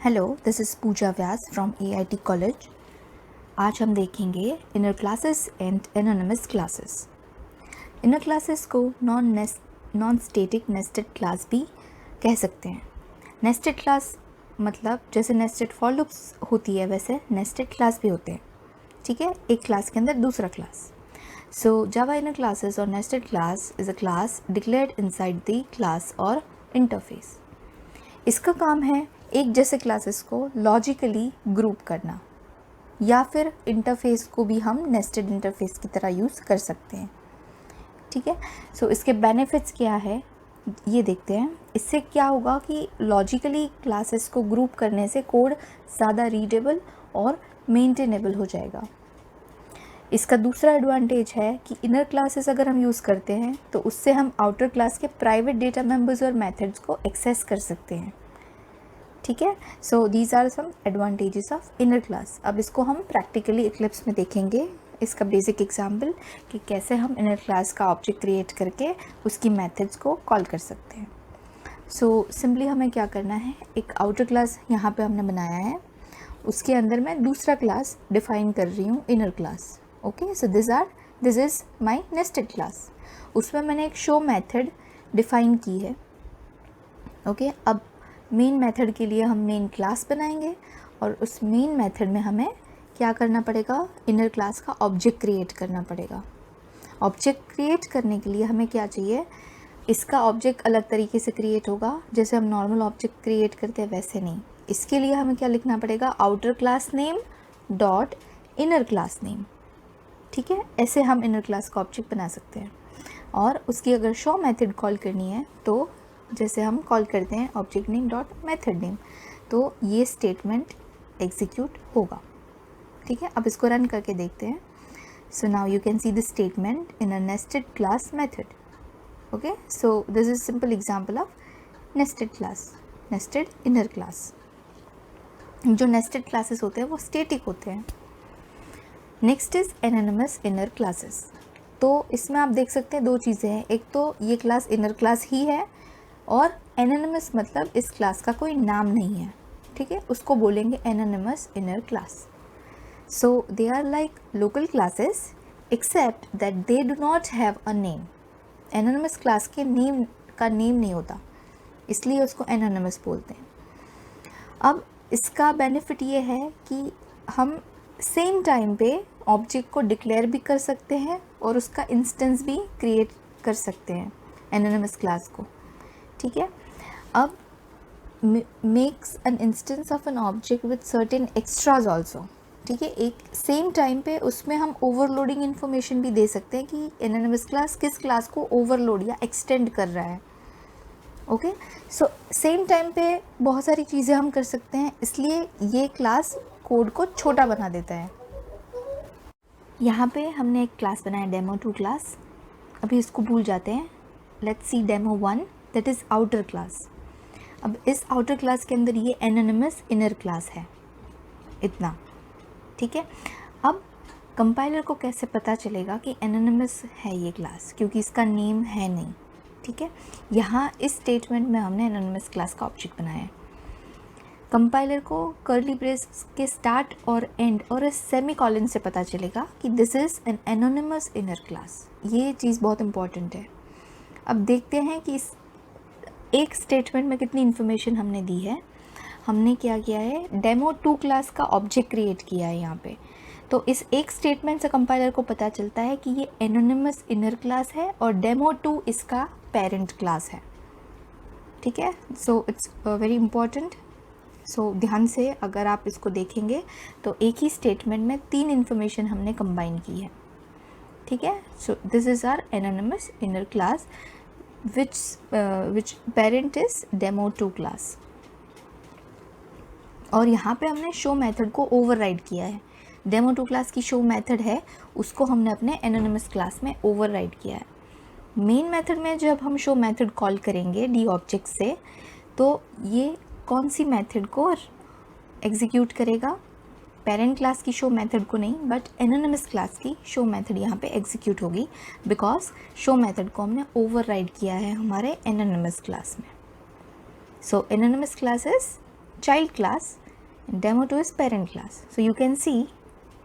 Hello, this is Pooja Vyas from AIT college. आज हम देखेंगे inner classes and anonymous classes. Inner classes को non static nested class भी कह सकते हैं। नेस्टेड क्लास मतलब जैसे नेस्टेड फॉर लूप्स होती है वैसे नेस्टेड क्लास भी होते हैं। ठीक है, एक क्लास के अंदर दूसरा क्लास। सो जावा इनर क्लासेस और nested class is a class declared inside the class और इंटरफेस। इसका काम है एक जैसे क्लासेस को लॉजिकली ग्रुप करना, या फिर इंटरफेस को भी हम नेस्टेड इंटरफेस की तरह यूज़ कर सकते हैं। ठीक है, सो इसके बेनिफिट्स क्या है ये देखते हैं। इससे क्या होगा कि लॉजिकली क्लासेस को ग्रुप करने से कोड ज़्यादा रीडेबल और मेंटेनेबल हो जाएगा। इसका दूसरा एडवांटेज है कि इनर क्लासेस अगर हम यूज़ करते हैं तो उससे हम आउटर क्लास के प्राइवेट डेटा मेंबर्स और मेथड्स को एक्सेस कर सकते हैं। ठीक है, so these are some advantages of inner class. अब इसको हम प्रैक्टिकली इक्लिप्स में देखेंगे, इसका बेसिक एग्जांपल कि कैसे हम इनर क्लास का ऑब्जेक्ट क्रिएट करके उसकी मेथड्स को कॉल कर सकते हैं। सो सिंपली हमें क्या करना है, एक आउटर क्लास यहाँ पे हमने बनाया है, उसके अंदर मैं दूसरा क्लास डिफाइन कर रही हूँ, inner class. Okay, so this is my nested class. उसमें मैंने एक शो मेथड डिफाइन की है। ओके, अब मेन मेथड के लिए हम मेन क्लास बनाएंगे और उस मेन मेथड में हमें क्या करना पड़ेगा, इनर क्लास का ऑब्जेक्ट क्रिएट करना पड़ेगा। ऑब्जेक्ट क्रिएट करने के लिए हमें क्या चाहिए, इसका ऑब्जेक्ट अलग तरीके से क्रिएट होगा, जैसे हम नॉर्मल ऑब्जेक्ट क्रिएट करते हैं वैसे नहीं। इसके लिए हमें क्या लिखना पड़ेगा, outer class name dot inner class name. ठीक है, ऐसे हम इनर क्लास का ऑब्जेक्ट बना सकते हैं। और उसकी अगर शो मेथड कॉल करनी है तो जैसे हम कॉल करते हैं object name dot method name, तो ये स्टेटमेंट एग्जीक्यूट होगा। ठीक है, अब इसको रन करके देखते हैं। So now you can see the statement in a nested class method. Okay, so this is simple example of nested class, nested inner class. जो नेस्टेड क्लासेस होते हैं वो स्टैटिक होते हैं। Next is anonymous inner classes. तो इसमें आप देख सकते हैं दो चीज़ें हैं, एक तो ये क्लास इनर क्लास ही है और एनोनिमस मतलब इस क्लास का कोई नाम नहीं है। ठीक है, उसको बोलेंगे anonymous inner class. So they are like local classes except that they do not have a name. Anonymous class के नेम का नेम नहीं होता, इसलिए उसको एनोनिमस बोलते हैं। अब इसका बेनिफिट ये है कि हम सेम टाइम पे ऑब्जेक्ट को डिक्लेयर भी कर सकते हैं और उसका इंस्टेंस भी क्रिएट कर सकते हैं एनोनिमस क्लास को। ठीक है, अब makes an instance of an object with certain extras also. ठीक है, एक सेम टाइम पे उसमें हम ओवरलोडिंग इन्फॉर्मेशन भी दे सकते हैं कि एनोनिमस क्लास किस क्लास को ओवरलोड या एक्सटेंड कर रहा है। ओके, सो सेम टाइम पे बहुत सारी चीज़ें हम कर सकते हैं, इसलिए ये क्लास कोड को छोटा बना देता है। यहाँ पे हमने एक क्लास बनाया डेमो2 क्लास। अभी इसको भूल जाते हैं, let's see demo one that is outer class. अब इस आउटर क्लास के अंदर ये एनोनिमस इनर क्लास है, इतना। ठीक है, अब कंपाइलर को कैसे पता चलेगा कि एनोनिमस है ये क्लास, क्योंकि इसका नेम है नहीं। ठीक है, यहाँ इस स्टेटमेंट में हमने एनोनिमस क्लास का ऑब्जेक्ट बनाया है। कंपाइलर को कर्ली ब्रेस के स्टार्ट और एंड और सेमी कॉलन से पता चलेगा कि this is an anonymous inner class. ये चीज़ बहुत इंपॉर्टेंट है। अब देखते हैं कि इस एक स्टेटमेंट में कितनी इन्फॉर्मेशन हमने दी है। हमने क्या किया है, डेमो2 क्लास का ऑब्जेक्ट क्रिएट किया है यहाँ पे। तो इस एक स्टेटमेंट से कंपाइलर को पता चलता है कि ये एनोनिमस इनर क्लास है और डेमो2 इसका पेरेंट क्लास है। ठीक है, सो इट्स वेरी इंपॉर्टेंट। सो ध्यान से अगर आप इसको देखेंगे तो एक ही स्टेटमेंट में 3 इन्फॉर्मेशन हमने कंबाइन की है। ठीक है, so this is our anonymous inner class which parent is demo2 class. और यहाँ पे हमने शो मेथड को ओवरराइड किया है। डेमो2 क्लास की शो मेथड है, उसको हमने अपने एनोनिमस क्लास में ओवरराइड किया है। मेन मेथड में जब हम शो मेथड कॉल करेंगे डी ऑब्जेक्ट से, तो ये कौन सी मेथड को एग्जीक्यूट करेगा, पेरेंट क्लास की शो मेथड को नहीं, बट एनोनिमस क्लास की शो मेथड यहाँ पे एग्जीक्यूट होगी, बिकॉज शो मेथड को हमने ओवरराइड किया है हमारे एनोनिमस क्लास में। So anonymous class is child class and demo2 is parent class. So you can see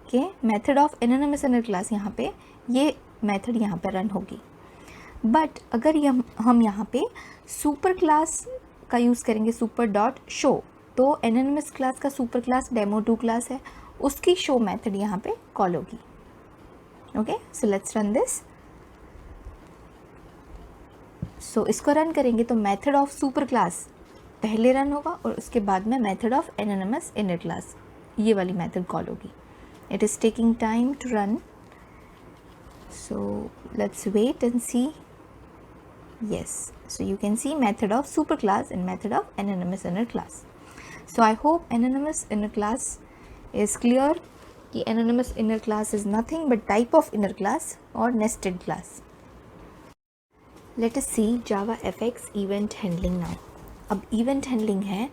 कि method of anonymous inner class यहाँ पे ये method यहाँ पे रन होगी. बट अगर हम यहाँ पे सुपर क्लास का यूज़ करेंगे सुपर डॉट शो, तो एनोनिमस क्लास का सुपर क्लास demo2 क्लास है, उसकी शो मेथड यहाँ पे कॉल होगी. Okay, so let's run this. So इसको रन करेंगे तो मेथड ऑफ सुपर क्लास पहले रन होगा और उसके बाद में method of anonymous inner class ये वाली मेथड कॉल होगी. It is taking time to run, so let's wait and C. Yes, so you can see method of superclass and method of anonymous inner class. So I hope anonymous inner class is clear कि anonymous inner class is nothing but type of inner class or nested class. Let us see Java FX event handling now. अब event handling है,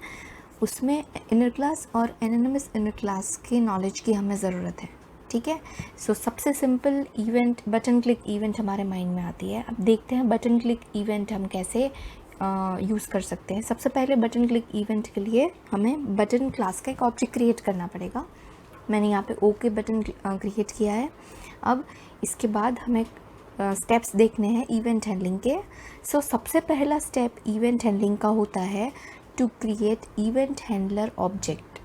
उसमें inner class और anonymous inner class के knowledge की हमें ज़रूरत है. ठीक है. सो सबसे simple event button click event हमारे माइंड में आती है. अब देखते हैं बटन क्लिक इवेंट हम कैसे यूज़ कर सकते हैं. सबसे पहले बटन क्लिक इवेंट के लिए हमें बटन क्लास का एक ऑब्जेक्ट क्रिएट करना पड़ेगा. मैंने यहाँ पे ओके बटन क्रिएट किया है. अब इसके बाद हमें स्टेप्स देखने हैं इवेंट हैंडलिंग के. सो सबसे पहला स्टेप इवेंट हैंडलिंग का होता है to create event handler object.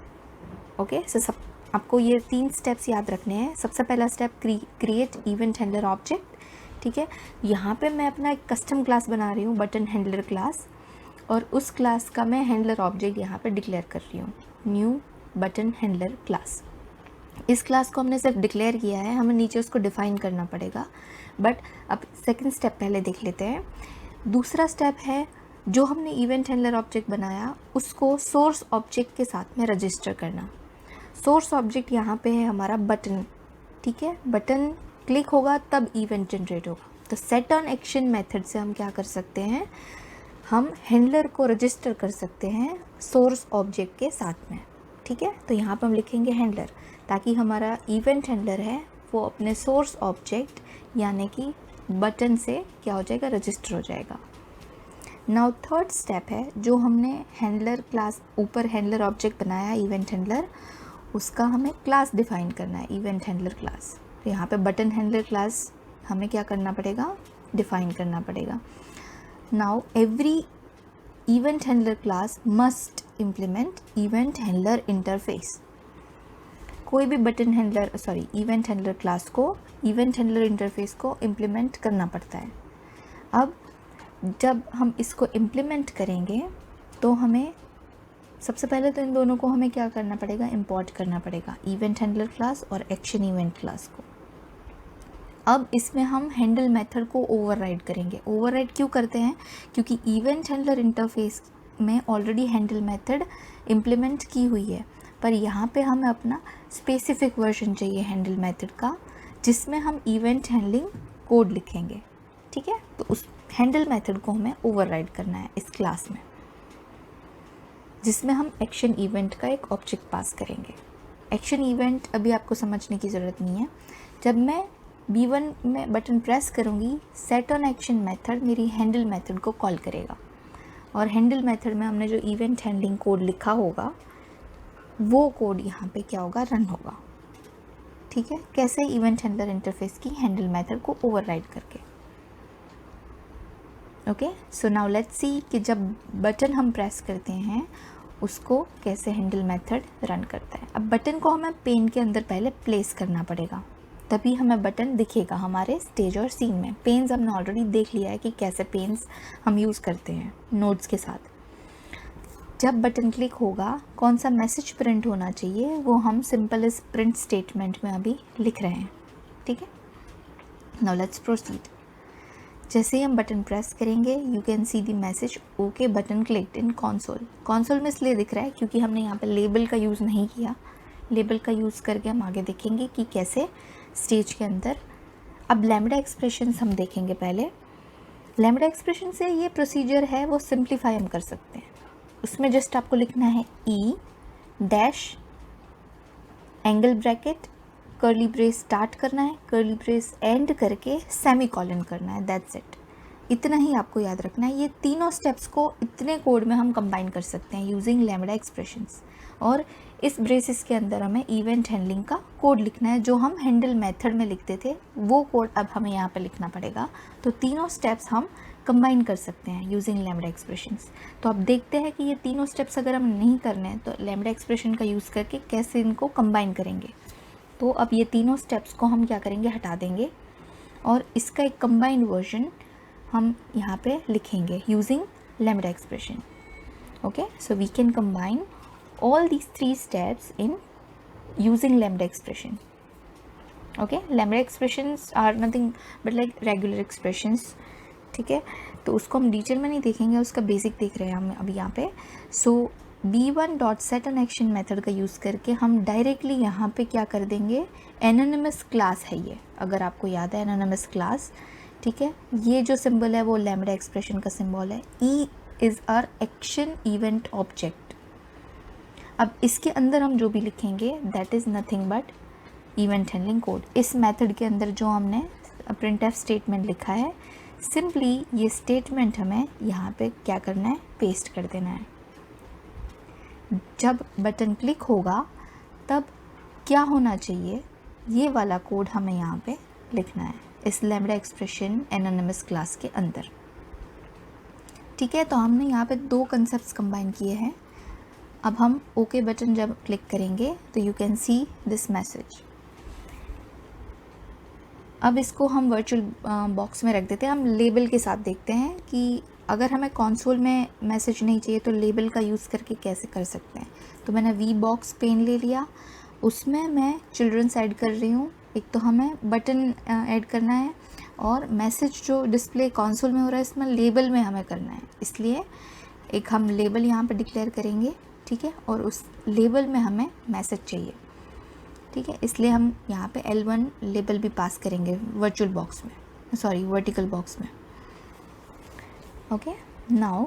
Okay, so आपको ये 3 स्टेप्स याद रखने हैं. सबसे पहला step create event handler object. ठीक है, यहाँ पे मैं अपना एक कस्टम क्लास बना रही हूँ बटन हैंडलर क्लास, और उस क्लास का मैं हैंडलर ऑब्जेक्ट यहाँ पे डिक्लेयर कर रही हूँ, न्यू बटन हैंडलर क्लास. इस क्लास को हमने सिर्फ डिक्लेयर किया है, हमें नीचे उसको डिफ़ाइन करना पड़ेगा. बट अब सेकेंड स्टेप पहले देख लेते हैं. दूसरा स्टेप है जो हमने इवेंट हैंडलर ऑब्जेक्ट बनाया उसको सोर्स ऑब्जेक्ट के साथ में रजिस्टर करना. सोर्स ऑब्जेक्ट यहाँ पे है हमारा बटन. ठीक है, बटन क्लिक होगा तब इवेंट जनरेट होगा. तो सेट ऑन एक्शन मेथड से हम क्या कर सकते हैं, हम हैंडलर को रजिस्टर कर सकते हैं सोर्स ऑब्जेक्ट के साथ में. ठीक है, तो यहाँ पे हम लिखेंगे हैंडलर, ताकि हमारा इवेंट हैंडलर है वो अपने सोर्स ऑब्जेक्ट यानी कि बटन से क्या हो जाएगा, रजिस्टर हो जाएगा. नाउ थर्ड स्टेप है जो हमने हैंडलर क्लास ऊपर हैंडलर ऑब्जेक्ट बनाया इवेंट हैंडलर, उसका हमें क्लास डिफ़ाइन करना है इवेंट हैंडलर क्लास. तो यहाँ पे बटन हैंडलर क्लास हमें क्या करना पड़ेगा, डिफ़ाइन करना पड़ेगा. Now every event handler class must implement event handler interface. कोई भी button handler event handler class को इवेंट हैंडलर इंटरफेस को इम्प्लीमेंट करना पड़ता है. अब जब हम इसको इम्प्लीमेंट करेंगे तो हमें सबसे पहले तो इन दोनों को हमें क्या करना पड़ेगा, इंपोर्ट करना पड़ेगा, इवेंट हैंडलर क्लास और एक्शन इवेंट क्लास को. अब इसमें हम हैंडल मेथड को ओवरराइड करेंगे. ओवरराइड क्यों करते हैं, क्योंकि इवेंट हैंडलर इंटरफेस में ऑलरेडी हैंडल मेथड इम्प्लीमेंट की हुई है, पर यहाँ पे हमें अपना स्पेसिफिक वर्जन चाहिए हैंडल मेथड का, जिसमें हम इवेंट हैंडलिंग कोड लिखेंगे. ठीक है, तो उस हैंडल मेथड को हमें ओवरराइड करना है इस क्लास में, जिसमें हम एक्शन इवेंट का एक ऑब्जेक्ट पास करेंगे. एक्शन इवेंट अभी आपको समझने की ज़रूरत नहीं है. जब मैं B1 में बटन प्रेस करूँगी, सेट ऑन एक्शन मेथड मेरी हैंडल मेथड को कॉल करेगा, और हैंडल मेथड में हमने जो इवेंट हैंडलिंग कोड लिखा होगा वो कोड यहाँ पे क्या होगा, रन होगा. ठीक है, कैसे, इवेंट हैंडलर इंटरफेस की हैंडल मेथड को ओवरराइड करके. Okay, so now let's see कि जब बटन हम प्रेस करते हैं उसको कैसे हैंडल मेथड रन करता है. अब बटन को हमें पेन के अंदर पहले प्लेस करना पड़ेगा, तभी हमें बटन दिखेगा हमारे स्टेज और सीन में. पेन्स हमने ऑलरेडी देख लिया है कि कैसे पेन्स हम यूज़ करते हैं नोट्स के साथ. जब बटन क्लिक होगा कौन सा मैसेज प्रिंट होना चाहिए वो हम सिंपल इस प्रिंट स्टेटमेंट में अभी लिख रहे हैं. ठीक है, नाउ लेट्स प्रोसीड. जैसे ही हम बटन प्रेस करेंगे you can see the message okay button clicked in console. Console में इसलिए दिख रहा है क्योंकि हमने यहाँ पे लेबल का यूज़ नहीं किया. लेबल का यूज़ करके हम आगे देखेंगे कि कैसे स्टेज के अंदर. अब लैम्बडा एक्सप्रेशंस हम देखेंगे. पहले लैम्बडा एक्सप्रेशन से ये प्रोसीजर है वो सिंप्लीफाई हम कर सकते हैं. उसमें जस्ट आपको लिखना है ई dash angle bracket curly brace start करना है, कर्ली ब्रेस एंड करके सेमी कॉलन करना है, दैट्स इट. इतना ही आपको याद रखना है। ये तीनों स्टेप्स को इतने कोड में हम कंबाइन कर सकते हैं यूजिंग लैम्बडा एक्सप्रेशंस। और इस ब्रेसेस के अंदर हमें इवेंट हैंडलिंग का कोड लिखना है, जो हम हैंडल मेथड में लिखते थे वो कोड अब हमें यहाँ पे लिखना पड़ेगा। तो तीनों स्टेप्स हम कंबाइन कर सकते हैं यूजिंग लैम्बडा एक्सप्रेशंस। तो अब देखते हैं कि ये तीनों स्टेप्स अगर हम नहीं करने हैं तो लैम्बडा एक्सप्रेशन का यूज़ करके कैसे इनको कंबाइन करेंगे। तो अब ये तीनों स्टेप्स को हम क्या करेंगे, हटा देंगे और इसका एक कंबाइंड वर्जन हम यहाँ पे लिखेंगे using lambda expression. Okay, so we can combine all these three steps in using lambda expression. Okay, lambda expressions are nothing but like regular expressions. ठीक है, तो उसको हम डिटेल में नहीं देखेंगे, उसका बेसिक देख रहे हैं हम अभी यहाँ पे। सो b1.setAnAction मेथड का यूज़ करके हम डायरेक्टली यहाँ पे क्या कर देंगे, एनोनिमस क्लास है ये, अगर आपको याद है एनोनिमस क्लास। ठीक है, ये जो सिंबल है वो लैम्बडा एक्सप्रेशन का सिंबल है। E is our action event object. अब इसके अंदर हम जो भी लिखेंगे that is nothing but event handling code. इस मेथड के अंदर जो हमने प्रिंटफ स्टेटमेंट लिखा है, सिंपली ये स्टेटमेंट हमें यहाँ पे क्या करना है, पेस्ट कर देना है। जब बटन क्लिक होगा तब क्या होना चाहिए, ये वाला कोड हमें यहाँ पे लिखना है इस लैम्बडा एक्सप्रेशन एनोनिमस क्लास के अंदर। ठीक है, तो हमने यहाँ पे दो कंसेप्ट्स कंबाइन किए हैं। अब हम ओके बटन जब क्लिक करेंगे तो you can see this message. अब इसको हम वर्चुअल बॉक्स में रख देते हैं। हम लेबल के साथ देखते हैं कि अगर हमें कंसोल में मैसेज नहीं चाहिए तो लेबल का यूज़ करके कैसे कर सकते हैं। तो मैंने वी बॉक्स पेन ले लिया, उसमें मैं चिल्ड्रंस ऐड कर रही हूँ। एक तो हमें बटन ऐड करना है और मैसेज जो डिस्प्ले कंसोल में हो रहा है इसमें लेबल में हमें करना है, इसलिए एक हम लेबल यहाँ पर डिक्लेयर करेंगे। ठीक है, और उस लेबल में हमें मैसेज चाहिए। ठीक है, इसलिए हम यहाँ पे L1 लेबल भी पास करेंगे वर्चुअल बॉक्स में, सॉरी वर्टिकल बॉक्स में। ओके, नाउ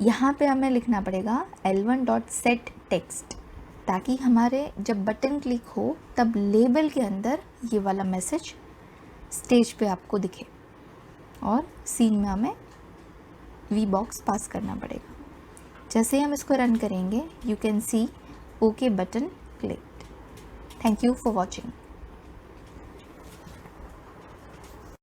यहाँ पे हमें लिखना पड़ेगा L1.setText, ताकि हमारे जब बटन क्लिक हो तब लेबल के अंदर ये वाला मैसेज स्टेज पे आपको दिखे और सीन में हमें वी बॉक्स पास करना पड़ेगा। जैसे हम इसको रन करेंगे you can see okay button clicked. Thank you for watching.